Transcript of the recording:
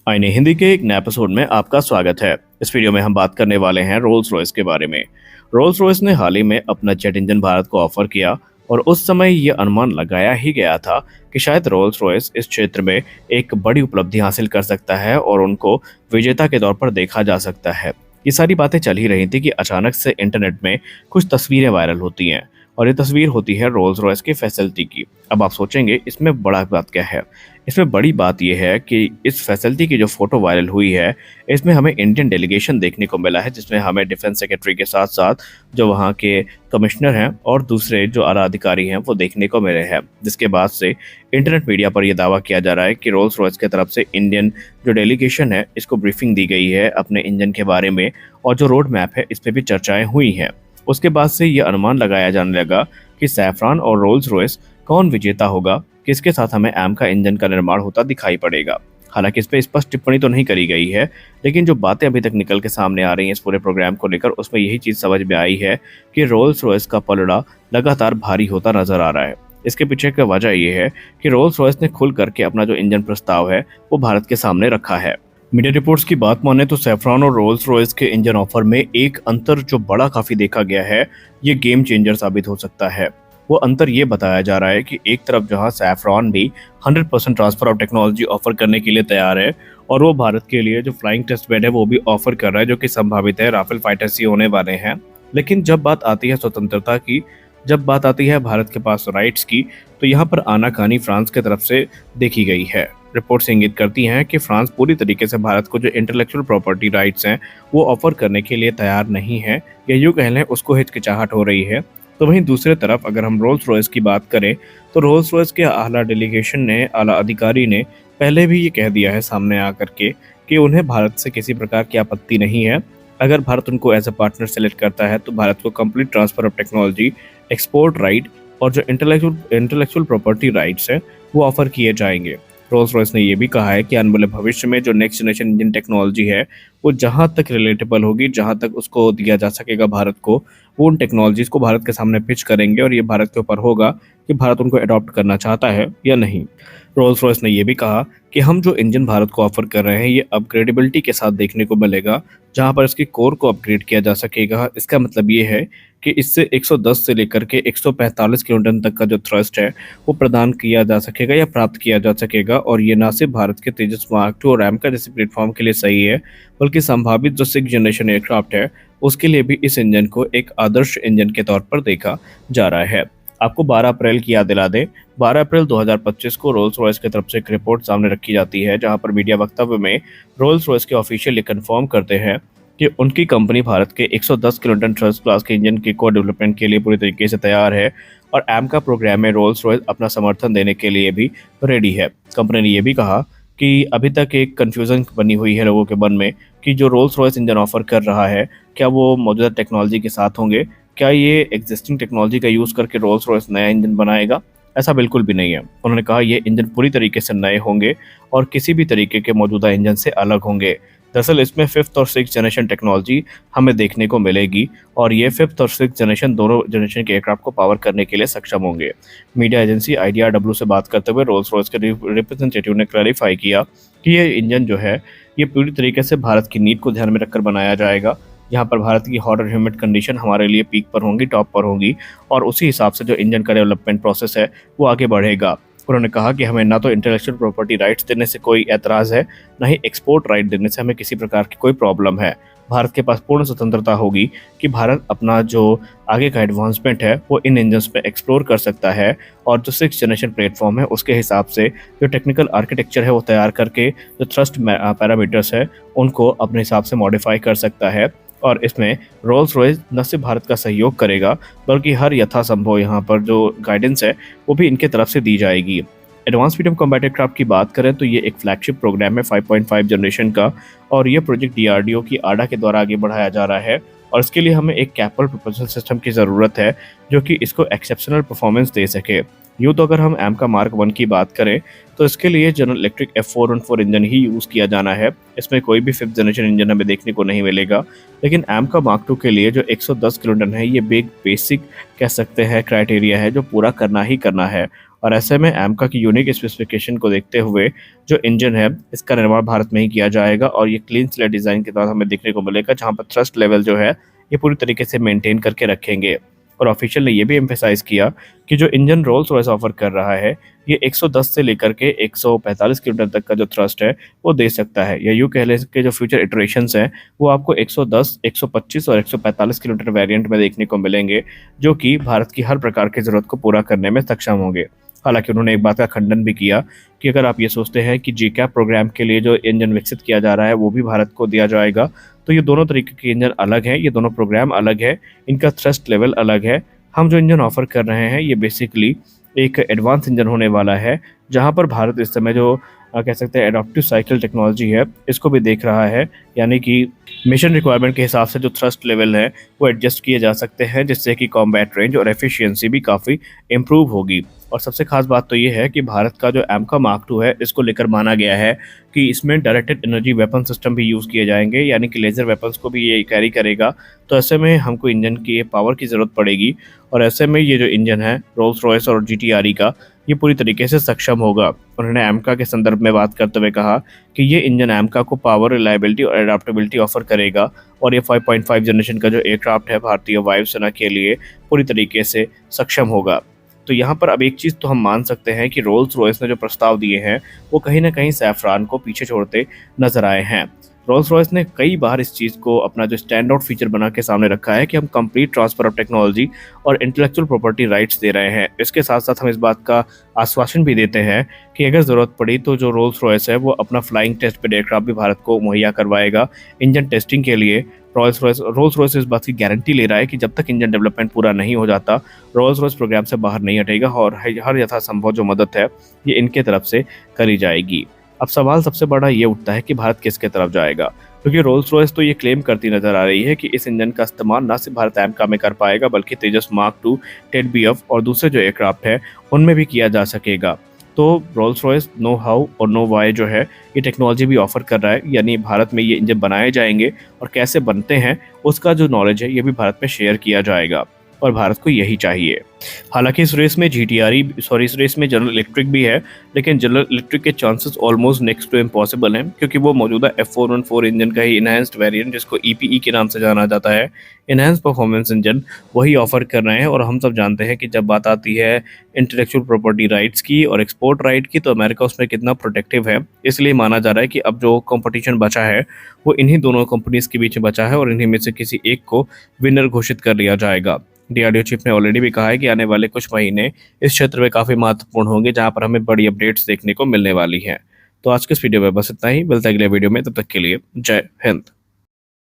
आईने हिंदी के एक नए एपिसोड में आपका स्वागत है। इस वीडियो में हम बात करने वाले हैं रोल्स रॉयस के बारे में। रोल्स रॉयस ने हाल ही में अपना जेट इंजन भारत को ऑफर किया और उस समय ये अनुमान लगाया ही गया था कि शायद रोल्स रॉयस इस क्षेत्र में एक बड़ी उपलब्धि हासिल कर सकता है और उनको विजेता के तौर पर देखा जा सकता है। ये सारी बातें चल ही रही थी कि अचानक से इंटरनेट में कुछ तस्वीरें वायरल होती हैं और ये तस्वीर होती है रोल्स रॉयस की फैसिलिटी की। अब आप सोचेंगे इसमें बड़ा बात क्या है। इसमें बड़ी बात यह है कि इस फैसिलिटी की जो फोटो वायरल हुई है, इसमें हमें इंडियन डेलीगेशन देखने को मिला है, जिसमें हमें डिफेंस सेक्रेटरी के साथ साथ जो वहाँ के कमिश्नर हैं और दूसरे जो आला अधिकारी हैं वो देखने को मिले हैं। जिसके बाद से इंटरनेट मीडिया पर यह दावा किया जा रहा है कि रोल्स रॉयस की तरफ से इंडियन जो डेलीगेशन है इसको ब्रीफिंग दी गई है अपने इंजन के बारे में, और जो रोड मैप है इस पर भी चर्चाएं हुई हैं। उसके बाद से ये अनुमान लगाया जाने लगा कि सैफरॉन और रोल्स रॉयस कौन विजेता होगा, किसके साथ हमें एम का इंजन का निर्माण होता दिखाई पड़ेगा। हालांकि इस पर स्पष्ट टिप्पणी तो नहीं करी गई है, लेकिन जो बातें अभी तक निकल के सामने आ रही हैं इस पूरे प्रोग्राम को लेकर, उसमें यही चीज़ समझ में आई है कि रोल्स रॉयस का पलड़ा लगातार भारी होता नजर आ रहा है। इसके पीछे की वजह यह है कि रोल्स रॉयस ने खुल करके अपना जो इंजन प्रस्ताव है वो भारत के सामने रखा है। मीडिया रिपोर्ट्स की बात माने तो सैफरॉन और रोल्स रॉयस के इंजन ऑफर में एक अंतर जो बड़ा काफी देखा गया है, ये गेम चेंजर साबित हो सकता है। वो अंतर ये बताया जा रहा है कि एक तरफ जहां सैफरॉन भी 100% ट्रांसफर ऑफ टेक्नोलॉजी ऑफर करने के लिए तैयार है और वो भारत के लिए जो फ्लाइंग टेस्ट बेड है वो भी ऑफर कर रहा है, जो कि संभावित है राफेल फाइटर्स ही होने वाले हैं। लेकिन जब बात आती है स्वतंत्रता की, जब बात आती है भारत के पास राइट्स की, तो यहाँ पर आनाकानी फ्रांस की तरफ से देखी गई है। रिपोर्ट्स इंगित करती हैं कि फ्रांस पूरी तरीके से भारत को जो इंटेलेक्चुअल प्रॉपर्टी राइट्स हैं वो ऑफर करने के लिए तैयार नहीं है, या यूँ कह लें उसको हिचकिचाहट हो रही है। तो वहीं दूसरी तरफ अगर हम रोल्स रॉयस की बात करें तो रोल्स रॉयस के आला डेलीगेशन ने, आला अधिकारी ने पहले भी ये कह दिया है सामने आकर के कि उन्हें भारत से किसी प्रकार की आपत्ति नहीं है। अगर भारत उनको एज ए पार्टनर सेलेक्ट करता है तो भारत को complete transfer of technology, export right और जो इंटेलेक्चुअल प्रॉपर्टी राइट्स हैं वो ऑफर किए जाएंगे। रोल्स रॉयस ने यह भी कहा है कि आने वाले भविष्य में जो नेक्स्ट जनरेशन इंजन टेक्नोलॉजी है वो जहां तक रिलेटेबल होगी, जहां तक उसको दिया जा सकेगा भारत को, वो उन टेक्नोलॉजीज को भारत के सामने पिच करेंगे और ये भारत के ऊपर होगा कि भारत उनको अडॉप्ट करना चाहता है या नहीं। रोल्स रॉयस ने यह भी कहा कि हम जो इंजन भारत को ऑफर कर रहे हैं ये अपग्रेडेबिलिटी के साथ देखने को मिलेगा, जहां पर इसकी कोर को अपग्रेड किया जा सकेगा। इसका मतलब ये है कि इससे 110 से लेकर के 145 किलोटन तक का जो थ्रस्ट है वो प्रदान किया जा सकेगा या प्राप्त किया जा सकेगा। और ये ना सिर्फ भारत के तेजस मार्क 2 और रैम का जैसे प्लेटफॉर्म के लिए सही है, बल्कि संभावित जो 6th जनरेशन एयरक्राफ्ट है उसके लिए भी इस इंजन को एक आदर्श इंजन के तौर पर देखा जा रहा है। आपको 12 अप्रैल की याद दिला दें, 12 अप्रैल 2025 को रोल्स रॉयस की तरफ से एक रिपोर्ट सामने रखी जाती है, जहां पर मीडिया वक्तव्य में रोल्स रॉयस के ऑफिशियल ये कंफर्म करते हैं कि उनकी कंपनी भारत के 110 किलोटन थ्रस्ट क्लास के इंजन के को डेवलपमेंट के लिए पूरी तरीके से तैयार है और एम का प्रोग्राम में रोल्स रॉयस अपना समर्थन देने के लिए भी रेडी है। कंपनी ने यह भी कहा कि अभी तक एक कन्फ्यूजन बनी हुई है लोगों के मन में कि जो रोल्स रॉयस इंजन ऑफर कर रहा है क्या वो मौजूदा टेक्नोलॉजी के साथ होंगे, क्या ये एग्जिस्टिंग टेक्नोलॉजी का यूज़ करके रोल्स रॉयस नया इंजन बनाएगा। ऐसा बिल्कुल भी नहीं है। उन्होंने कहा ये इंजन पूरी तरीके से नए होंगे और किसी भी तरीके के मौजूदा इंजन से अलग होंगे। दरअसल इसमें 5th और 6th जनरेशन टेक्नोलॉजी हमें देखने को मिलेगी और ये 5th और 6th जनरेशन दोनों जनरेशन के एयरक्राफ्ट को पावर करने के लिए सक्षम होंगे। मीडिया एजेंसी IDRW से बात करते हुए रोल्स रॉयस के रिप्रेजेंटेटिव ने क्लैरिफाई किया कि ये इंजन जो है ये पूरी तरीके से भारत की नीड को ध्यान में रखकर बनाया जाएगा, यहाँ पर भारत की हॉट और ह्यूमिड कंडीशन हमारे लिए पीक पर होंगी, टॉप पर होंगी, और उसी हिसाब से जो इंजन का डेवलपमेंट प्रोसेस है वो आगे बढ़ेगा। उन्होंने कहा कि हमें ना तो इंटेलेक्चुअल प्रॉपर्टी राइट्स देने से कोई एतराज़ है, ना ही एक्सपोर्ट राइट देने से हमें किसी प्रकार की कोई प्रॉब्लम है। भारत के पास पूर्ण स्वतंत्रता होगी कि भारत अपना जो आगे का एडवांसमेंट है वो इन इंजन्स पे एक्सप्लोर कर सकता है और जो 6th जनरेशन प्लेटफॉर्म है उसके हिसाब से जो टेक्निकल आर्किटेक्चर है वो तैयार करके जो थ्रस्ट पैरामीटर्स है उनको अपने हिसाब से मॉडिफाई कर सकता है। और इसमें रोल्स रॉयस न सिर्फ भारत का सहयोग करेगा बल्कि हर यथासंभव यहाँ पर जो गाइडेंस है वो भी इनके तरफ से दी जाएगी। एडवांस मीडियम कॉम्बैट एयरक्राफ्ट की बात करें तो ये एक फ्लैगशिप प्रोग्राम है 5.5 जनरेशन का, और ये प्रोजेक्ट DRDO की आडा के द्वारा आगे बढ़ाया जा रहा है और इसके लिए हमें एक कैपल प्रोपल्शन सिस्टम की ज़रूरत है जो कि इसको एक्सेप्शनल परफॉर्मेंस दे सके। यूँ तो अगर हम एम का मार्क 1 की बात करें तो इसके लिए जनरल इलेक्ट्रिक F414 इंजन ही यूज़ किया जाना है। इसमें कोई भी 5th जनरेशन इंजन हमें देखने को नहीं मिलेगा। लेकिन एम का मार्क 2 के लिए जो 110 किलोटन है ये बिग बेसिक कह सकते हैं क्राइटेरिया है जो पूरा करना ही करना है। और ऐसे में एमका की यूनिक स्पेसिफिकेशन को देखते हुए जो इंजन है इसका निर्माण भारत में ही किया जाएगा और ये क्लीन स्लेट डिज़ाइन के साथ हमें देखने को मिलेगा, जहाँ पर थ्रस्ट लेवल जो है ये पूरी तरीके से मेंटेन करके रखेंगे। और ऑफिशियल ने ये भी एम्फेसाइज किया कि जो इंजन रोल्स रॉयस ऑफर कर रहा है ये 110 से लेकर के 145 किलोमीटर तक का जो थ्रस्ट है वो दे सकता है, या यूँ कह लें कि जो फ्यूचर इटरेशंस हैं वो आपको 110, 125 और 145 किलोमीटर वेरिएंट में देखने को मिलेंगे, जो कि भारत की हर प्रकार की ज़रूरत को पूरा करने में सक्षम होंगे। हालांकि उन्होंने एक बात का खंडन भी किया कि अगर आप ये सोचते हैं कि जीकैप प्रोग्राम के लिए जो इंजन विकसित किया जा रहा है वो भी भारत को दिया जाएगा, तो ये दोनों तरीके के इंजन अलग हैं, ये दोनों प्रोग्राम अलग है, इनका थ्रस्ट लेवल अलग है। हम जो इंजन ऑफर कर रहे हैं ये बेसिकली एक एडवांस इंजन होने वाला है, जहां पर भारत इस समय जो कह सकते हैं एडॉप्टिव साइकिल टेक्नोलॉजी है इसको भी देख रहा है, यानी कि मिशन रिक्वायरमेंट के हिसाब से जो थ्रस्ट लेवल है वो एडजस्ट किए जा सकते हैं, जिससे कि कॉम्बैट रेंज और एफिशिएंसी भी काफ़ी इम्प्रूव होगी। और सबसे खास बात तो ये है कि भारत का जो एमका मार्क 2 है इसको लेकर माना गया है कि इसमें डायरेक्टेड एनर्जी वेपन सिस्टम भी यूज़ किए जाएंगे, यानी कि लेज़र वेपन्स को भी ये कैरी करेगा। तो ऐसे में हमको इंजन की पावर की ज़रूरत पड़ेगी और ऐसे में ये जो इंजन है रोल्स रॉयस और जीटीआरई का ये पूरी तरीके से सक्षम होगा। उन्होंने एमका के संदर्भ में बात करते हुए कहा कि ये इंजन एमका को पावर, रिलायबिलिटी और एडाप्टेबिलिटी ऑफर करेगा और ये 5.5 जनरेशन का जो एयरक्राफ्ट है भारतीय वायुसेना के लिए पूरी तरीके से सक्षम होगा। तो यहाँ पर अब एक चीज़ तो हम मान सकते हैं कि रोल्स रॉयस ने जो प्रस्ताव दिए हैं वो कहीं ना कहीं सैफरान को पीछे छोड़ते नजर आए हैं। रोल्स रॉयस ने कई बार इस चीज़ को अपना जो स्टैंड आउट फीचर बना के सामने रखा है कि हम कंप्लीट ट्रांसफर ऑफ टेक्नोलॉजी और इंटेलेक्चुअल प्रॉपर्टी राइट्स दे रहे हैं। इसके साथ साथ हम इस बात का आश्वासन भी देते हैं कि अगर ज़रूरत पड़ी तो जो रोल्स रॉयस है वो अपना फ्लाइंग टेस्ट बेड एयरक्राफ्ट भी भारत को मुहैया करवाएगा इंजन टेस्टिंग के लिए। रोल्स रॉयस इस बात की गारंटी ले रहा है कि जब तक इंजन डेवलपमेंट पूरा नहीं हो जाता रोल्स रॉयस प्रोग्राम से बाहर नहीं हटेगा और हर यथासंभव जो मदद है ये इनके तरफ से करी जाएगी। अब सवाल सबसे बड़ा ये उठता है कि भारत किसके तरफ जाएगा, क्योंकि रोल्स रॉयस तो ये क्लेम करती नजर आ रही है कि इस इंजन का इस्तेमाल न सिर्फ भारत एमका में कर पाएगा बल्कि तेजस मार्क 2, टेड-बीएफ और दूसरे जो एयरक्राफ्ट है उनमें भी किया जा सकेगा। तो रोल्स रॉयस नो हाउ और नो वाई जो है ये टेक्नोलॉजी भी ऑफर कर रहा है, यानी भारत में ये इंजन बनाए जाएंगे और कैसे बनते हैं उसका जो नॉलेज है ये भी भारत में शेयर किया जाएगा और भारत को यही चाहिए। हालांकि इस रेस में इस रेस में जनरल इलेक्ट्रिक भी है, लेकिन जनरल इलेक्ट्रिक के chances almost next to impossible हैं, क्योंकि वो मौजूदा F414 इंजन का ही इनहैंस्ड वेरिएंट जिसको EPE के नाम से जाना जाता है, इनहैंस परफॉर्मेंस इंजन वही ऑफर कर रहे हैं। और हम सब जानते हैं कि जब बात आती है इंटेलेक्चुअल प्रॉपर्टी राइट्स की और एक्सपोर्ट राइट की तो अमेरिका उसमें कितना प्रोटेक्टिव है, इसलिए माना जा रहा है कि अब जो कंपटीशन बचा है वो इन्हीं दोनों कंपनीज के बीच में बचा है और इन्हीं में से किसी एक को विनर घोषित कर लिया जाएगा। डीआरडीओ चीफ ने ऑलरेडी भी कहा है कि आने वाले कुछ महीने इस क्षेत्र में काफ़ी महत्वपूर्ण होंगे, जहां पर हमें बड़ी अपडेट्स देखने को मिलने वाली हैं। तो आज के इस वीडियो में बस इतना ही, मिलता है अगले वीडियो में, तब तक के लिए जय हिंद।